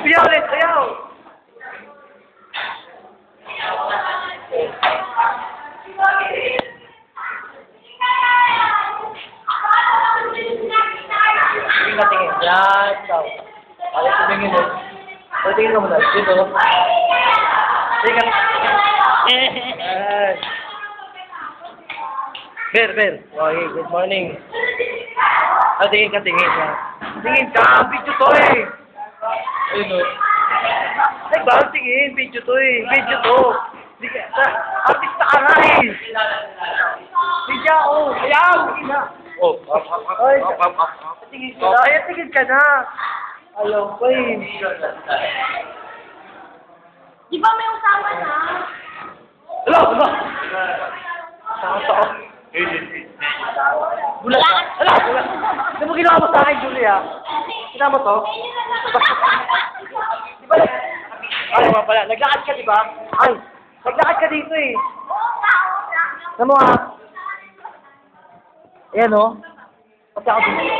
Sayaw ulit, sayaw! Tingin. Yan, ikaw. Ay, tumingin mo. Tingin ka muna. Dito. Tingin ka. Ber. Okay, good morning. Tingin ka. Tingin ka, video to eh. Ayun o. Ay, bawal tingin, video to eh. Video to. Artista ka nga eh. Video ako. Ayaw. Oh, ay, tingin ka na. Ay, tingin ka na. Ayaw pa eh. Di ba may usawa na? Hello. Saka. Bulat. Hala! Ano mo ginawa mo sa akin, Julia? Ginawa mo to? Di ba? Ay, pala. Naglakad ka, di ba? Ay, naglakad ka dito eh. Ano mo ha? Ayan o. Pati ako dito.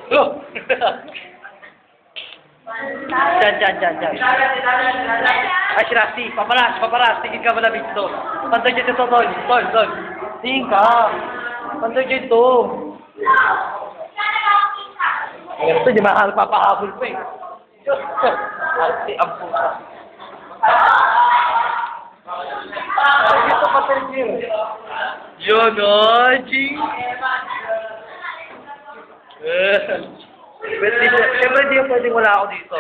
Hello! Diyan. Ay, si Rusty. Paparas. Tingin ka malabig to. Pandoy dyan ito, Tol. Tingin ka. Pandoy dyan ito. Ito, di makakapapakabol pa eh. Ate, ang pusa. Ito pa ito, Jim. Yun o, Jim. Siyempre, hindi yung pwedeng wala ako dito.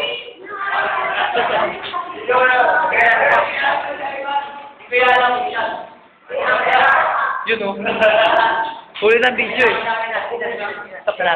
Yun o. Huli ng video eh. Stop na natin.